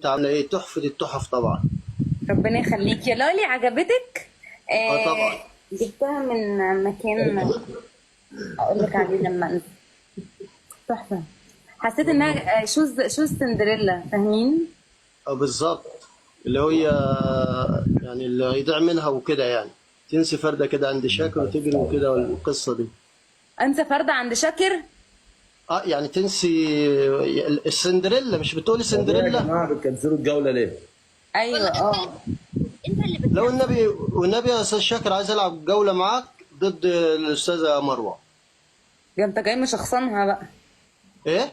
عامله ايه؟ تحفه التحف طبعا. ربنا يخليك يا لالي، عجبتك؟ اه طبعا. جبتها من مكان اقول لك عليه لما انزل. تحفه. حسيت انها شوز سندريلا، فاهمين؟ اه بالظبط. اللي هي يعني اللي هيضيع منها وكده يعني، تنسي فرده كده عند شاكر وتجري وكده والقصه دي. انسى فرده عند شاكر. اه يعني تنسي السندريلا، مش بتقولي طب ايه يا سندريلا؟ جماعه بتكنسلوا الجوله ليه؟ ايوه والله انت اللي لو بتكسب. النبي والنبي يا استاذ شاكر عايز العب جوله معاك ضد الاستاذه مروه. ده انت جاي مشخصنها بقى. ايه؟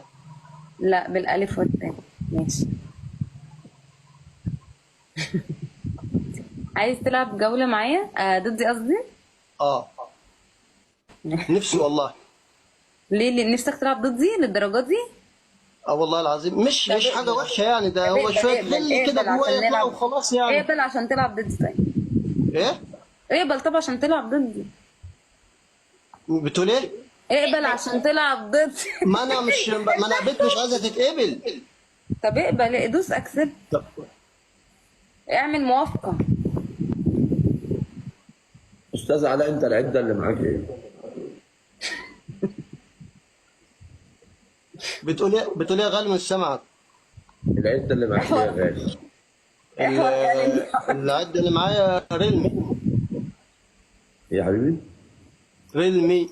لا، بالالف والتاء. ماشي. عايز تلعب جوله معايا؟ ضدي قصدي. اه نفسي والله. ليه نفسك تلعب ضدي للدرجه دي؟ اه والله العظيم، مش طب مش حاجه اقبل. وحشه يعني، ده طب هو اقبل شويه اقبل غل كده اقبل جوايا عشان يطلعوا نلعب. وخلاص يعني. اقبل عشان تلعب ضدي طيب. ايه؟ اقبل طب عشان تلعب ضدي. بتقول ايه؟ اقبل عشان تلعب ضدي. ما انا مش، ما انا بنت مش عايزه تتقبل. طب اقبل، دوس اكسبت. طب اعمل موافقة. استاذ علاء، انت العده اللي معاك ايه؟ بتقول ايه؟ بتقول ايه يا غالي؟ مش سامعك. العده اللي معاك ايه يا غالي؟ احور يعني. العد اللي معايا ريلمي. إيه يا حبيبي؟ ريلمي.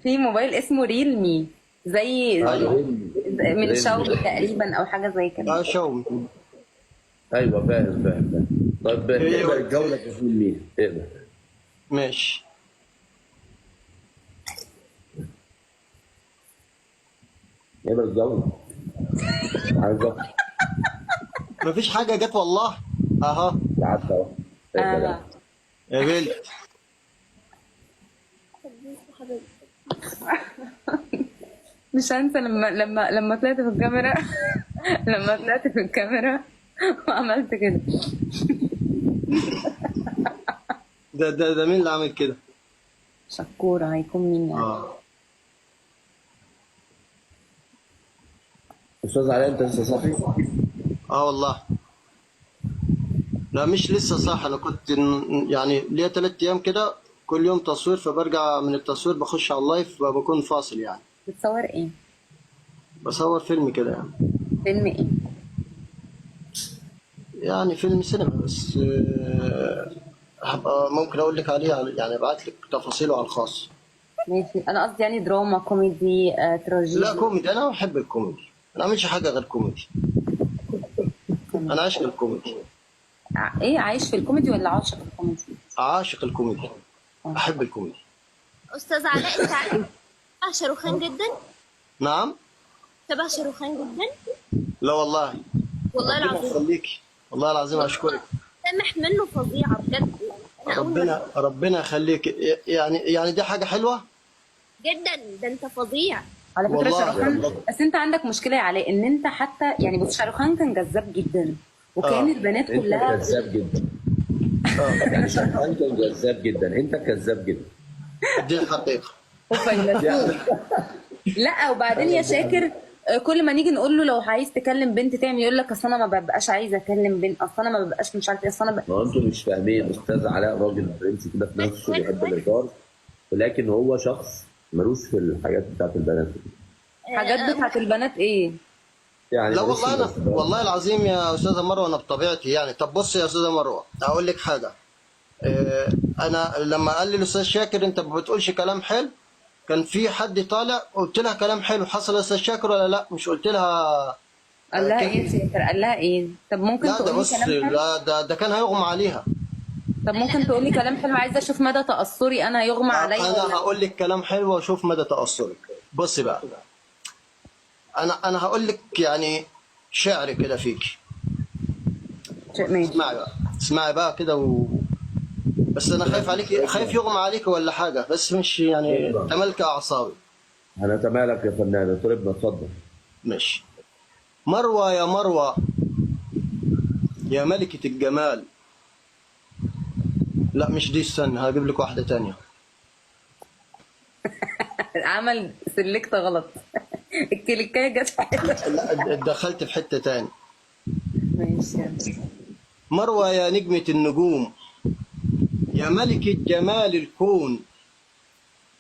في موبايل اسمه ريلمي، زي ايوه. من شاومي ريلمي. تقريبا او حاجة زي كده. اه شاومي. ايوه فاهم. طيب إيه. اقبل الجوله تكون مين؟ اقبل. ماشي. اقبل الجوله. عايز أقبل. مفيش حاجه جت والله. اها. قعدت اهو. اقبل آه. يلا. قبلت. مش هنسى لما طلعت في الكاميرا. لما طلعت في الكاميرا وعملت كده. ده مين اللي عامل كده؟ شكورة، هيكون مين يعني؟ اه. استاذ علاء، انت لسه صاحي؟ اه والله. لا مش لسه صح، انا كنت يعني ليا 3 ايام كده كل يوم تصوير، فبرجع من التصوير بخش على اللايف بكون فاصل يعني. بتصور ايه؟ بصور فيلم كده يعني. فيلم ايه؟ يعني فيلم سينما بس هبقى ممكن اقول لك عليه يعني ابعت لك تفاصيله على الخاص. ماشي، انا قصدي يعني دراما، كوميدي، تراجيدي. لا كوميدي، انا بحب الكوميدي، انا ما بعملش حاجه غير كوميدي. انا عاشق الكوميدي. ايه، عايش في الكوميدي ولا عاشق في الكوميدي؟ عاشق الكوميدي. احب الكوميدي. استاذ علاء، انت عارف شبه شاروخان جدا. نعم. شبه شاروخان جدا. لا والله. والله ربنا العظيم. يخليكي، والله العظيم اشكرك. سامح منه فظيعة بجد. أنا أول مرة. ربنا يخليك. يعني دي حاجه حلوه. جدا، ده انت فظيع. على فكره والله شاروخان، بس انت عندك مشكله يا علاء، ان انت حتى يعني بص، شاروخان كان جذاب جدا وكان اه. البنات انت كلها كذاب جدا. اه يعني شرحان كان جذاب جدا، انت كذاب جدا. دي الحقيقه. وفيلسوف. لا وبعدين يا شاكر، كل ما نيجي نقول له لو عايز تكلم بنت تعمل، يقول لك اصل انا ما ببقاش عايزه اكلم بنت، اصل انا ما ببقاش مش عارفه ايه، اصل انا ما هو انتوا مش فاهمين، استاذ علاء راجل فرنسي كده في نفسه بيحب الهزار، ولكن هو شخص ملوش في الحاجات بتاعت البنات دي. حاجات بتاعت البنات ايه؟ يعني لا ملوش في والله انا، الهزار. والله العظيم يا استاذه مروه انا بطبيعتي يعني. طب بص يا استاذه مروه هقول لك حاجه. انا لما قال لي الاستاذ شاكر انت ما بتقولش كلام حلو، كان في حد طالع قلت لها كلام حلو حصل يا استاذ شاكر ولا لا؟ مش قلت لها قال لها كده؟ ايه يا شاكر؟ قال لها ايه؟ طب ممكن لا ده تقولي بص، كلام حلو؟ لا ده كان هيغمى عليها. طب ممكن تقولي كلام حلو، عايزه اشوف مدى تاثري، انا يغمى عليا انا ولا؟ هقول لك كلام حلو واشوف مدى تاثرك. بصي بقى، انا هقول لك يعني شعر كده فيكي. ماشي. اسمعي بقى، اسمعي بقى كده بس انا خايف عليكي، خايف يغمى عليكي ولا حاجه، بس مش يعني تملك اعصابي. هنتمالك يا فنان، طلبنا اتفضل. ماشي. مروه يا مروه يا ملكة الجمال. لا مش دي، استنى هجيب لك واحدة تانية. عمل سلكت غلط. الكليكايه جت حلوه. لا دخلت في حته تاني. ماشي. مروه يا نجمه النجوم، يا ملكة جمال الكون،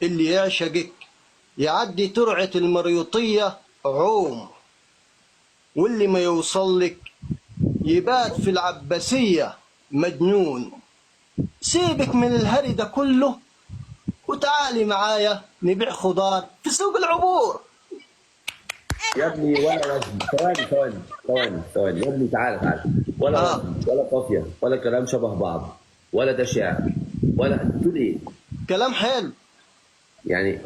اللي يعشقك يعدي ترعة المريوطية عوم، واللي ما يوصل لك يبات في العباسية مجنون. سيبك من الهري ده كله وتعالي معايا نبيع خضار في سوق العبور. يا ابني ولا وزن، ثواني يا ابني، تعالى ولا وزن ولا قافيه ولا كلام شبه بعض ولا ده شعر ولا انت بتقول ايه؟ كلام حلو. يعني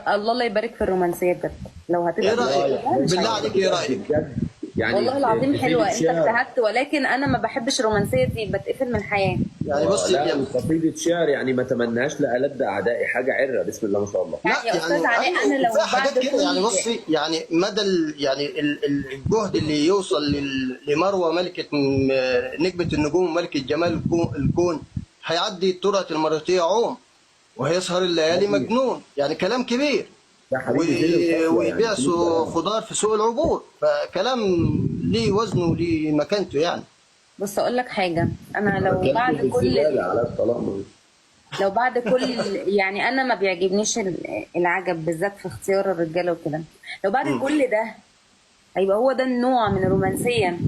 الله لا يبارك في الرومانسيه بجد. لو ايه هتبقى رأيك؟ بالله عليك ايه رأيك؟ بجد يعني والله العظيم قصيدة حلوه، انت شعر. اجتهدت، ولكن انا ما بحبش الرومانسيه دي، بتقفل من الحياه. يعني بص لا قصيدة شعر يعني ما تمناش لألد أعدائي، حاجة عرة بسم الله ما شاء الله. لا يا أستاذ علاء، أنا لو وفي حاجات بعد كده يعني كل- بصي، يعني مدى الجهد اللي يوصل لمروه ملكه نجمه النجوم وملكه جمال الكون هيعدي ترعه المريوطيه عوم، وهيسهر الليالي مجنون، يعني كلام كبير. يا حبيبي فين القافية ويبيع يعني؟ فين الكلام؟ خضار في سوق العبور، فكلام ليه وزنه وليه مكانته يعني. بص اقول لك حاجه، انا لو كلام بعد في كل الزبالة على الطلاق. لو بعد كل يعني انا ما بيعجبنيش العجب بالذات في اختيار الرجاله وكده. لو بعد كل ده هيبقى هو ده النوع من الرومانسيه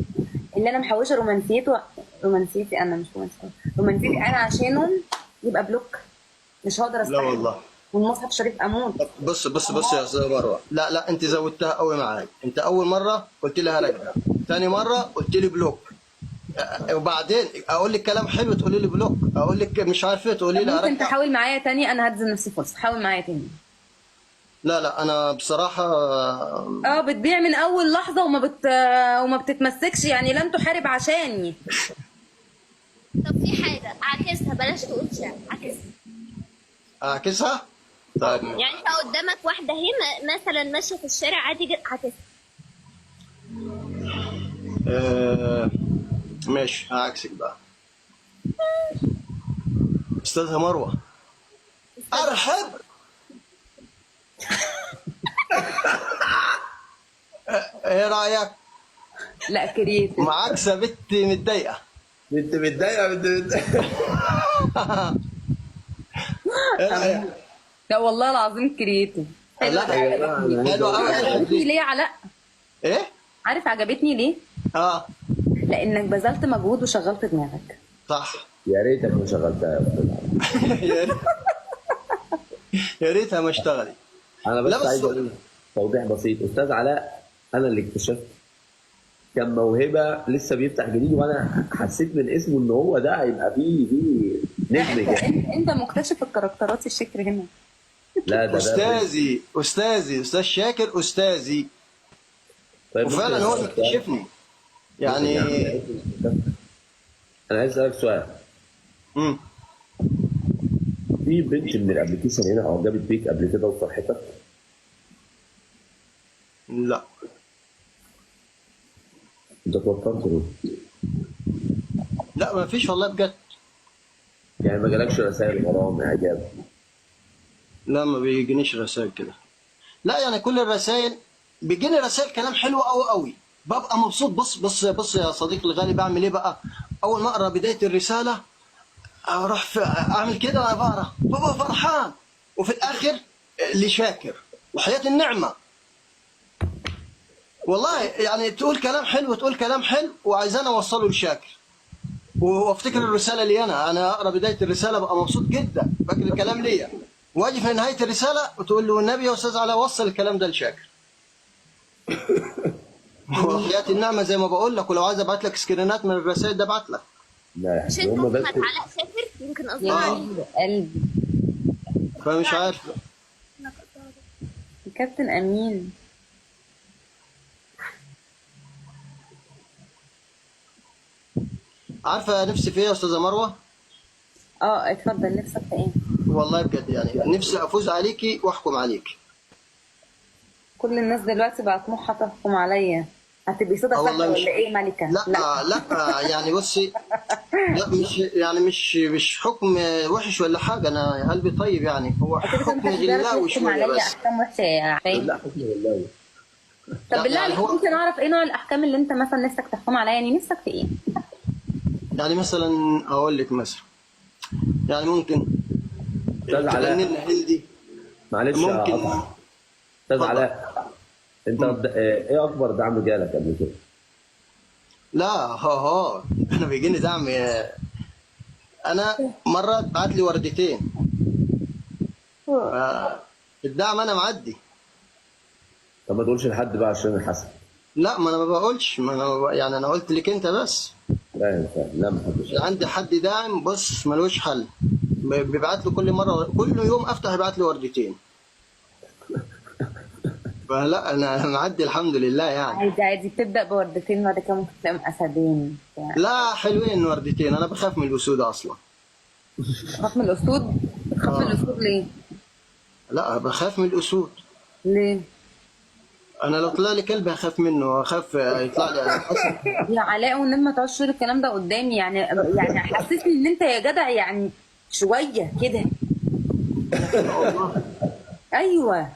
اللي انا محوشه رومانسيتي انا، مش رومانسيتي انا عشانه، يبقى بلوك. مش هقدر لا استحمل. والله. والمصحف الشريف اموت. بص يا استاذ مروه، لا انت زودتها قوي معاك. انت اول مره قلت لي هرجع، ثاني مره قلت لي بلوك، وبعدين اقول لك كلام حلو تقولي لي بلوك، اقول لك مش عارف ايه تقولي لي ممكن هرجع. تحاول معايا تاني، انا هدي نفسي فرصه، حاول معايا تاني. لا انا بصراحه بتبيع من اول لحظه وما بتتمسكش، يعني لن تحارب عشاني. طب في حاجة عكسها، بلاش تقول شعر، عكسها. اعكسها. طيب يعني انت قدامك واحدة هي مثلا ماشية في الشارع عادي جدا، عكسها. ماشي هعكسك بقى. استاذه مروه ارحب. ايه رايك؟ لا كريت. معاكسه بنت متضايقه. انت متضايقة ايه رايك؟ لا والله العظيم كرييتيف. لا حلو قوي. عجبتني ليه يا علاء؟ ايه؟ عارف عجبتني ليه؟ اه لانك بذلت مجهود وشغلت دماغك. صح. يا ريتك ما شغلتها يا استاذ. يا ريتها ما اشتغلت. انا لا بس بس- عايز اقول توضيح بسيط. استاذ علاء انا اللي اكتشفت كان موهبه لسه بيفتح جديد، وانا حسيت من اسمه ان هو ده هيبقى فيه نجم انت جامد. انت مكتشف الكاركترات الشكر هنا. لا ده استاذ شاكر استاذي، طيب وفعلا ممكن هو أسألك اللي سؤال؟ اكتشفني يعني. انا عايز اسالك سؤال. مم. في بنت من الابلكيشن هنا اعجبت بيك قبل كده وفرحتك؟ لا انت توترت ليه؟ لا ما فيش والله بجد. يعني ما جالكش رسائل غرام اعجاب؟ لا ما بيجينيش رسائل كده. لا يعني كل الرسائل بيجيني رسائل كلام حلو قوي قوي، ببقى مبسوط. بص يا صديقي الغالي، بعمل ايه بقى؟ اول ما اقرا بدايه الرساله اروح اعمل كده وانا بقرا ببقى فرحان، وفي الاخر لشاكر وحياه النعمه. والله يعني تقول كلام حلو وعايزانا اوصله لشاكر، وافتكر الرساله لي انا اقرا بدايه الرساله ببقى مبسوط جدا، فاكر الكلام ليا، واجي في نهايه الرساله وتقول له النبي يا استاذ علاء وصل الكلام ده لشاكر. وحياه النعمه زي ما بقول لك، ولو عايز ابعت لك سكرينات من الرسائل ده ابعت لك. لا مش يا انت هم بس محمد علاء شاكر يمكن قصدي يا عليه. قلبي فمش عارف. كابتن امين. عارفه نفسي في ايه يا استاذه مروه؟ اتفضل، نفسك في ايه؟ والله بجد يعني نفسي افوز عليكي واحكم عليكي. كل الناس دلوقتي بقى طموحها تحكم عليا. هتبقي صدى اه فحل والله مش، ولا ايه ملكه؟ لا يعني بصي، لا مش يعني مش حكم وحش ولا حاجه، انا قلبي طيب يعني، هو كده كده حكم محدش بيعرف غلاوي يحكم شويه عليا بس. احكام وحشه يا عفاف. لا حكم والله. طب لا بالله يعني عليك هو، ممكن اعرف ايه نوع الاحكام اللي انت مثلا نفسك تحكم عليا؟ يعني نفسك في ايه؟ يعني مثلا اقول لك مثلا، يعني ممكن استاذ تغني لنا علاء، هندي، معلش ممكن. اقطع. استاذ اتفضل. علاء، انت مم. ايه اكبر دعم جالك قبل كده؟ لا ها انا بيجيني دعم، انا مره بعت لي وردتين، الدعم انا معدي. طب ما تقولش لحد بقى عشان الحسد. لا ما انا ما بقولش، ما انا يعني انا قلت لك انت بس. فاهم فاهم، لا ما حدش. عندي حد داعم بص ملوش حل، بيبعت له كل مره، كل يوم افتح يبعت لي وردتين، فلا انا معدي الحمد لله يعني. عادي عادي، بتبدا بوردتين بعد كده ممكن تلاقيهم اسدين بتاع. لا حلوين وردتين، انا بخاف من الاسود اصلا. بتخاف من الاسود؟ بتخاف من اه الاسود ليه؟ لا بخاف من الاسود، ليه؟ انا لو طلع لي كلب هخاف منه، اخاف يطلع لي اصلا. يا علاء والنبي ما تقعدش تقول الكلام ده قدامي، يعني حسسني ان انت يا جدع يعني شويه كده. والله ايوه.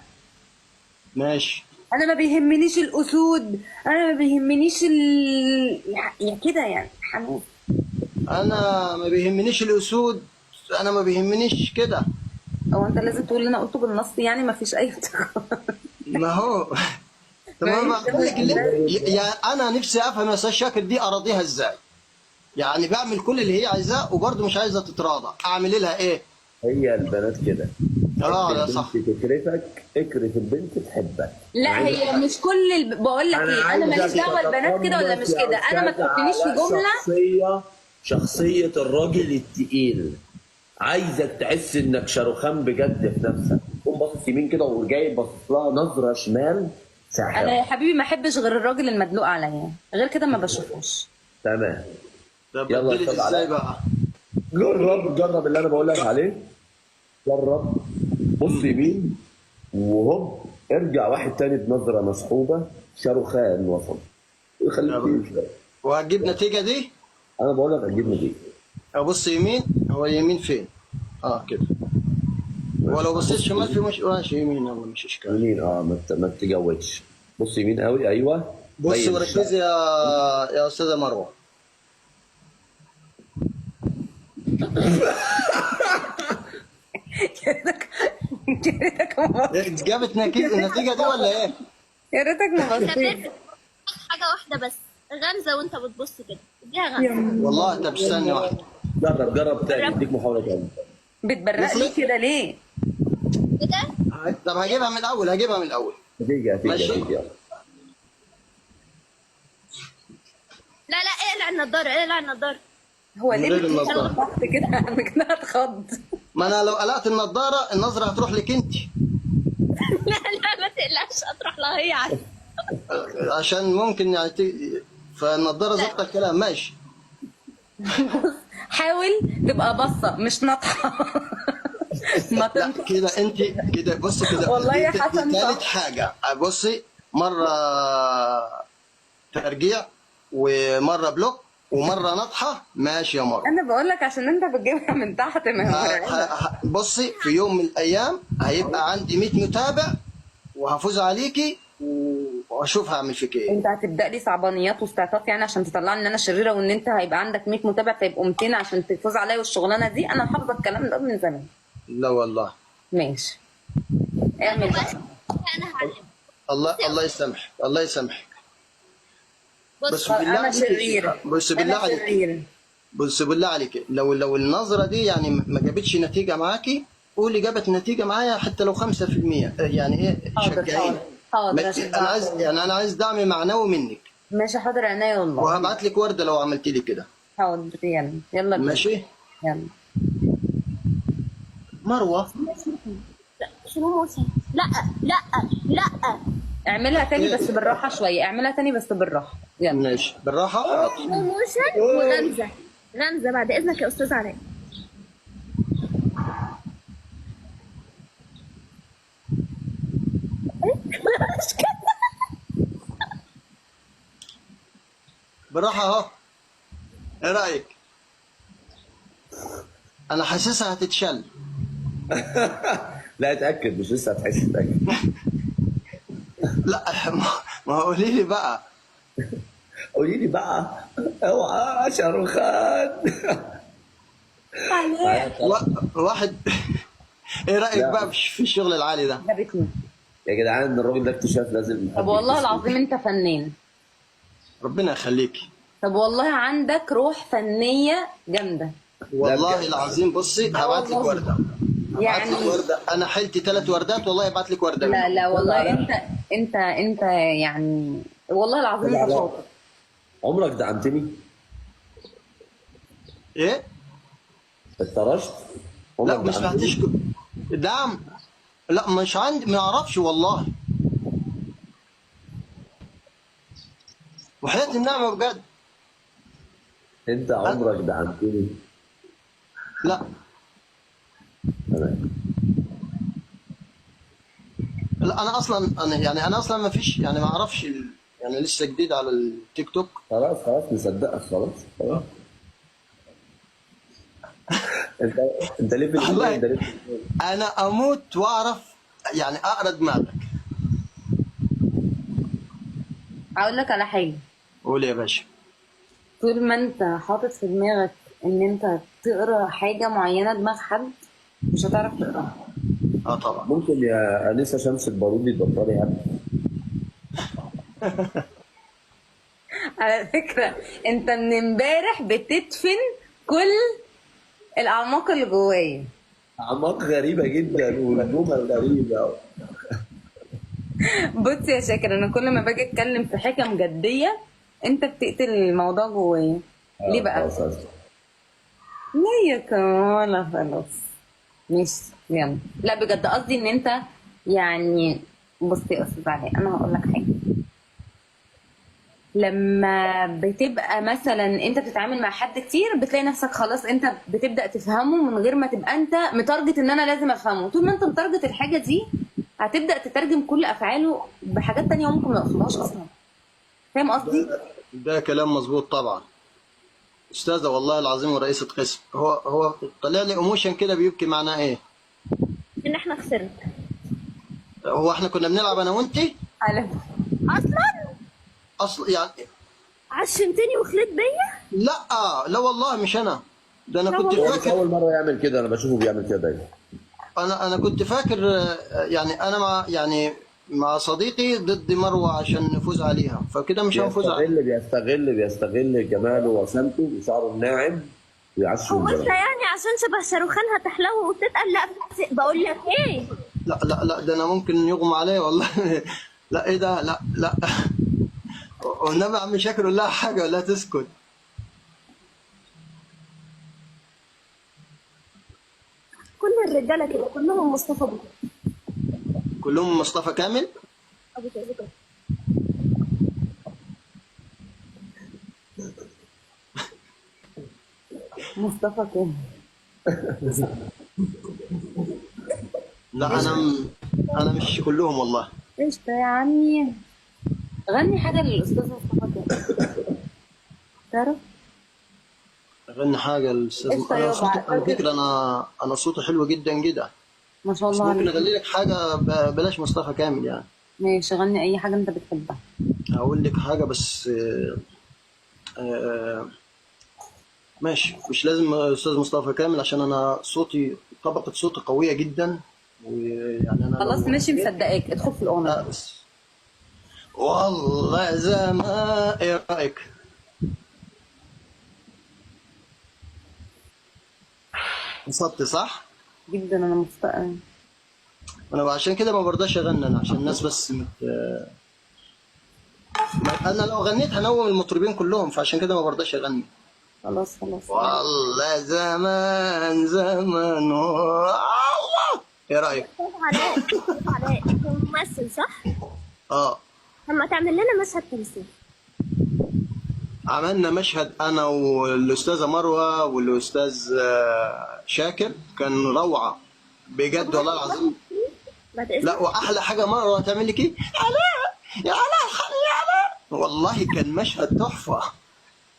ماشي. انا ما بيهمنيش الاسود، انا ما بيهمنيش يعني كده يعني حمود. انا ما بيهمنيش الاسود، انا ما بيهمنيش كده. هو انت لازم تقول اللي انا قلته بالنص يعني؟ ما فيش اي ما هو طب ما ما فيش بقول لك كده. يا انا نفسي افهم يا استاذ شاكر دي اراضيها ازاي، يعني بعمل كل اللي هي عايزاه وبرضه مش عايزه تتراضى، اعمل لها ايه؟ هي البنات كده، تحب اه لا صح. البنت تكرفك، اكرف البنت تحبك. أنا لا عايزك هي مش كل بقول لك انا ايه، انا ماليش عايزك دعوه البنات كده ولا مش تتقمص يا كده، انا ما استاذ تحطنيش في على جمله. شخصية الراجل التقيل. عايزك تحس انك شاروخان بجد في نفسك، تقوم باصص يمين كده وجاي باصص لها نظرة شمال انا ساحرة. يا حبيبي ما احبش غير الراجل المدلوق عليا، غير كده ما بشوفوش. تمام. طب يلا يا اديلك استاذ ازاي علاء، بقى؟ جرب اللي انا بقول لك عليه. جرب، بص يمين وهوب ارجع واحد تاني بنظرة مسحوبة، شاروخان وصل. خليك فيه شوية. وهتجيب نتيجه دي؟ انا بقول لك هتجيب نتيجة. ابص يمين، هو يمين فين؟ اه كده، ولو بصيت شمال في مش ماشي يمين، يلا مش اشكال. يمين، ما تتجودش. بص يمين قوي، ايوه. بص ميل الشعر. وركزي يا استاذه مروه. يا ريتك يا ريتك ما بصيت. جابت النتيجه دي ولا ايه؟ يا ريتك ما انت بصيت. بتعمل حاجه واحده بس، غمزه وانت بتبص كده، اديها غمزه. والله طب استني واحده. جرب تاني، اديك محاولة تاني. بتبرق لي كده ليه؟ كده. طب هجيبها من الاول، هجيبها من الاول. هتيجي ماشي. يلا. لا لا، اقلع النضاره، اقلع النضاره. هو من ليه غير بتتكلم النظارة. ضغط كده؟ انا كده هتخض. ما انا لو قلعت النضاره النظره هتروح لك انت، لا لا ما تقلقش، هتروح لها هي عارفه. عشان ممكن يعني فالنضاره ظبط الكلام ماشي. حاول تبقى بصه مش ناطحه. ما لا تنطق. كده انت كده بصي كده، والله يا دي حسن ثالث صح. حاجه. بصي مره ترجيع ومره بلوك ومره نطحه، ماشي يا مره. انا بقول لك عشان انت بتجيبها من تحت ما هي مرعبه. بصي في يوم من الايام هيبقى عندي 100 متابع وهفوز عليكي واشوف هعمل فيك ايه. انت هتبدا لي صعبانيات واستعطاف يعني عشان تطلعني ان انا شريره، وان انت هيبقى عندك 100 متابع فيبقوا 200 عشان تفوز عليا والشغلانه دي؟ انا حافظه الكلام ده من زمان. لا والله. ماشي اعمل بقى. انا هعلمك. الله يسامحك، الله يسامحك. بس بص بالله انا عليك، شريره. بس بالله انا عليك، شريره. بص بالله عليك، لو النظرة دي يعني ما جابتش نتيجة معاكي، قولي جابت نتيجة معايا حتى لو 5%، يعني ايه حاضر شجعيني. حاضر انا عايز يعني انا عايز دعم معنوي منك، ماشي حاضر عينيا والله. وهبعت لك وردة لو عملت لي كده. حاضر يلا يلا بينا. ماشي. يلا. مروة لا شنو موسى؟ لا لا لا. اعملها تاني بس بالراحه شويه، اعملها تاني بس بالراحه. يلا. ماشي بالراحة. حاضر. شنو موسى وغمزه. غمزه بعد اذنك يا استاذ علاء. بالراحه اهو. ايه رايك؟ انا حاسسها هتتشل. لا اتاكد، مش لسه هتحس، اتاكد. لا ما قولي لي بقى. قولي لي بقى. اوعى شاروخان. واحد. ايه رايك لا بقى في الشغل العالي ده؟ عجبتني. يا جدعان، الراجل ده اكتشاف لازم طب حد والله يكتشفه. العظيم انت فنان. ربنا يخليكي. طب والله عندك روح فنية جامدة. والله بجد. العظيم بصي لا هبعت لك والله. ورده. هبعت لك يعني ورده، انا حيلتي 3 وردات والله، هبعت لك ورده لا منهم. لا والله انت يعني والله العظيم لا انت لا، شاطر. عمرك دعمتني؟ ايه؟ اتطرشت؟ لا عمرك ما سمعتش دعمتني؟ دعم. لا مش عندي، ما اعرفش والله. وحياة النعمة بجد. انت أنا- عمرك دعمتني؟ لا تمام. لا انا اصلا، انا اصلا ما فيش، يعني ما اعرفش يعني لسه جديد على التيك توك. خلاص خلاص، مصدقك، خلاص خلاص. انت انت ليه في الفيديو؟ والله انت ليه في الفيديو؟ انا اموت واعرف يعني اقرا دماغك. اقول لك على حاجة. قول يا باشا. طول ما انت حاطط في دماغك ان انت تقرا حاجة معينة دماغ حد مش هتعرف تقراها. اه طبعا. ممكن يا انسه شمس البارودي تبطلي هم؟ على فكرة انت من امبارح بتدفن كل الاعماق اللي جوايا. اعماق غريبه جدا والجمل غريبه. بص يا شاكر، انا كل ما باجي اتكلم في حكم جدية انت بتقتل الموضوع جوايا. ليه بقى؟ خلاص خلاص. لا يا كمالة خلاص. ماشي يلا. لا بجد قصدي ان انت يعني بصي يا استاذ علي، انا هقول لك حاجة. لما بتبقى مثلا انت بتتعامل مع حد كتير بتلاقي نفسك خلاص انت بتبدأ تفهمه من غير ما تبقى انت متارجت ان انا لازم افهمه. طول ما انت متارجت الحاجة دي هتبدأ تترجم كل افعاله بحاجات تانية ممكن ما يقصدهاش اصلا. فاهم قصدي؟ ده كلام مظبوط طبعا. استاذه والله العظيم ورئيسة قسم. هو طلع لي ايموشن كده بيبكي، معناه ايه؟ ان احنا خسرنا هو احنا كنا بنلعب انا وانتي على اصلا. اصل يعني. عشمتني وخليت بيا. لا لا والله مش انا. ده انا لا كنت والله. هو مش فاكر. اول مره يعمل كده، انا بشوفه بيعمل كده دايما. انا كنت فاكر يعني انا مع صديقي ضد مروه عشان نفوز عليها، فكده مش هنفوز عليها. بيستغل جماله وسمته وشعره الناعم ويعشم هو انت البنات. يعني عشان شبه شاروخان هتحلو وتتقل؟ لا بقول لك ايه. لا لا لا، ده انا ممكن يغمى عليه والله. لا ايه ده، لا لا. والنبي عم شاكر قول لها حاجه ولا تسكت. كل الرجاله كده كلهم مصطفى ابو كلهم مصطفى كامل. ابو كده. مصطفى كامل. لا انا مش كلهم والله. ايش ده يا عمي؟ غني حاجة للأستاذ مصطفى كامل. تعرف؟ غني حاجه الاستاذ. إيش انا طيب صوتي على فكره، انا صوتي حلو جدا جدا. ما شاء بس الله ممكن عليك. اغني لك حاجه بلاش مصطفى كامل يعني. ماشي غني أي حاجة أنت بتحبها. هقول لك حاجه بس ماشي، مش لازم استاذ مصطفى كامل عشان انا صوتي، طبقه صوتي قويه جدا. ويعني انا خلاص لو ماشي مصدقاك، ادخل في الأغنية. بس والله زمان. ايه رايك؟ انصت صح؟ جدا أنا مستاء. انا عشان كده ما برضاش اغني انا، عشان الناس بس انا لو غنيت هنوم المطربين كلهم، فعشان كده ما برضاش اغني. خلاص خلاص. والله زمان زمان الله. ايه رايك؟ علاء انت ممثل صح؟ اه. لما تعمل لنا مشهد تمثيل. عملنا مشهد انا والاستاذه مروه والاستاذ شاكر، كان روعه بجد والله العظيم. بعد اذنك. لا واحلى حاجه مروه تعمل لك ايه؟ علاء يا علاء الحقني يا علاء، والله كان مشهد تحفه.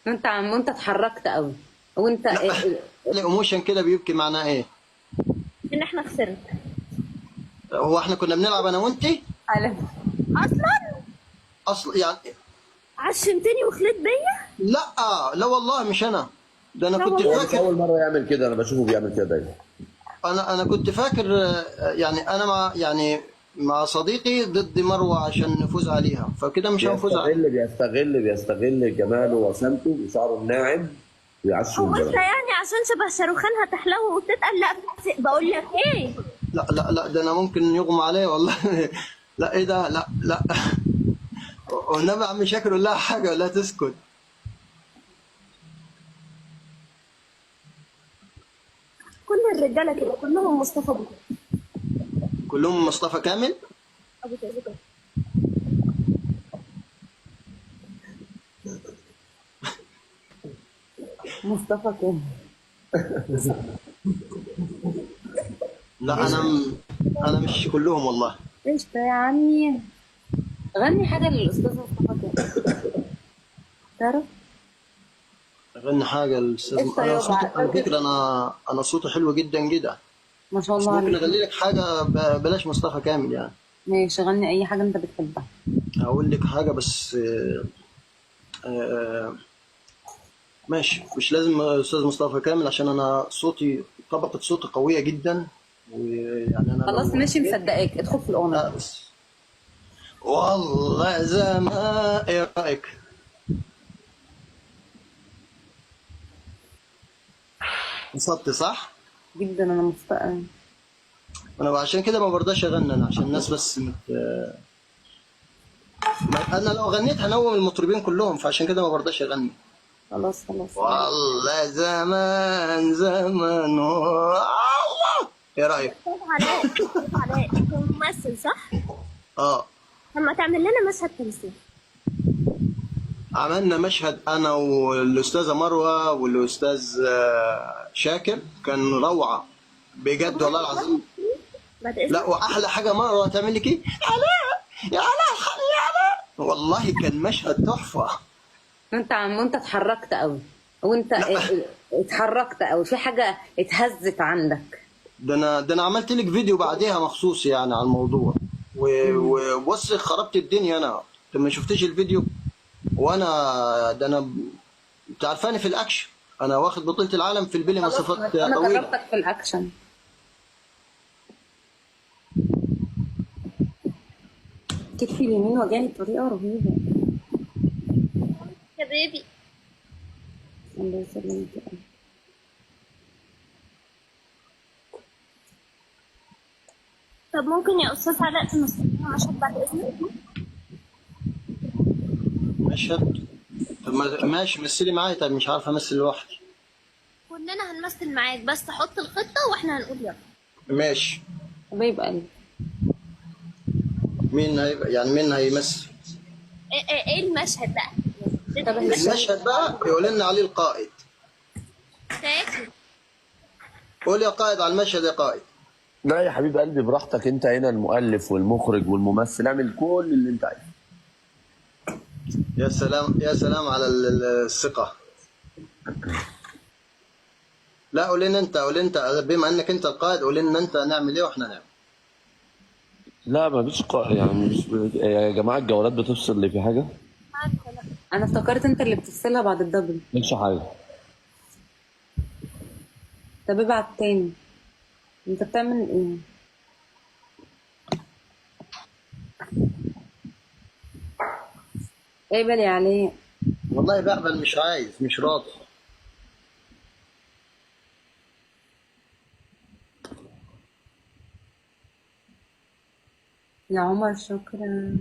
وانت اتحركت قوي وانت الايموشن كده بيبكي معناه ايه؟ ان احنا خسرنا هو احنا كنا بنلعب انا وانتي على اصلا. اصلا يعني؟ عشمتني وخليت بيا. لا لا والله مش انا، ده انا لا كنت والله. هو مش فاكر. اول مره يعمل كده، انا بشوفه بيعمل كده دايما. انا كنت فاكر يعني انا مع يعني مع صديقي ضد مروه عشان نفوز عليها، فكده مش هنفوز عليها. بيستغل جماله وسمته وشعره الناعم ويعشم هو انت البنات. يعني عشان شبه شاروخان هتحلو وتتقل؟ لا بقول لك ايه. لا لا لا، ده انا ممكن يغمى عليا والله. لا ايه ده، لا لا. والنبي عم شاكر قول لها حاجه ولا تسكت. كل الرجاله كده كلهم مصطفى ابو كلهم مصطفى كامل. كده. مصطفى كامل. لا انا مش كلهم والله. قشطة يا عمي. غني حاجة للأستاذ مصطفى كامل. تعرف؟ غني حاجه الاستاذ. قشطة انا صوتي يابا على فاكر. فكره، انا صوتي حلو جدا جدا. ما شاء بس الله ممكن عليك. اغني لك حاجه بلاش مصطفى كامل يعني. ماشي غني أي حاجة أنت بتحبها. هقول لك حاجه بس آه، ماشي، مش لازم استاذ مصطفى كامل عشان انا صوتي طبقه صوتي قويه جدا، ويعني انا خلاص لو ماشي مصدقاك ادخل في الأغنية. بس والله زمان. ايه رايك؟ انصت صح؟ جدا أنا مستاء. انا عشان كده ما برضاش اغني انا، عشان الناس بس انا لو غنيت هنوم المطربين كلهم، فعشان كده ما برضاش اغني. خلاص خلاص. والله زمان زمان الله. ايه رايك؟ طب علاء، طب علاء انت ممثل صح؟ اه. طب ما تعمل لنا مشهد تمثيل. عملنا مشهد انا والاستاذه مروه والاستاذ شاكر، كان روعه بجد والله العظيم. بعد لا اذنك. واحلى حاجه مروه تعمل لك ايه؟ علاء يا علاء الحقني يا علاء، والله كان مشهد تحفه. وانت اتحركت قوي وانت اتحركت قوي في حاجة اتهزت عندك. ده انا عملت لك فيديو بعديها مخصوص يعني على الموضوع، وبص خربت الدنيا انا. انت ما شفتش الفيديو؟ وانا ده انا انت عارفاني في الاكشن، انا واخد بطولة العالم في البلي خلاص مسافات انا طويلة. جربتك في الأكشن. كتفي اليمين وجعني بطريقة رهيبة. يا بيبي. الله يسلمك يا قلبي. طب ممكن يا استاذ علاء تمثل لنا مشهد بعد اذنك؟ مشهد؟ طب ماشي مثلي معايا. طب مش عارف امثل لوحدي. كلنا هنمثل معاك بس تحط الخطه واحنا هنقول يلا. ماشي. حبيب قلبي. مين هيبقى يعني مين هيمثل؟ ايه المشهد بقى؟ طب المشهد بقى يقول لنا عليه القائد. تاكل. قول يا قائد على المشهد يا قائد. لا يا حبيب قلبي براحتك، انت هنا المؤلف والمخرج والممثل، اعمل كل اللي انت عايزه. يا سلام يا سلام على الثقة. لا قول لنا انت، قول انت بما انك انت القائد، قول لنا انت نعمل ايه واحنا نعمل. لا ما فيش يعني مش يا جماعه الجولات بتفصل لي في حاجه؟ عارفه لا. انا افتكرت انت اللي بتفصلها بعد الدبل. مش حاجه. طب ابعت تاني. انت بتعمل ايه؟ ايه بالي عليه. والله بقبل مش عايز، مش راضي. يا عمر شكرا.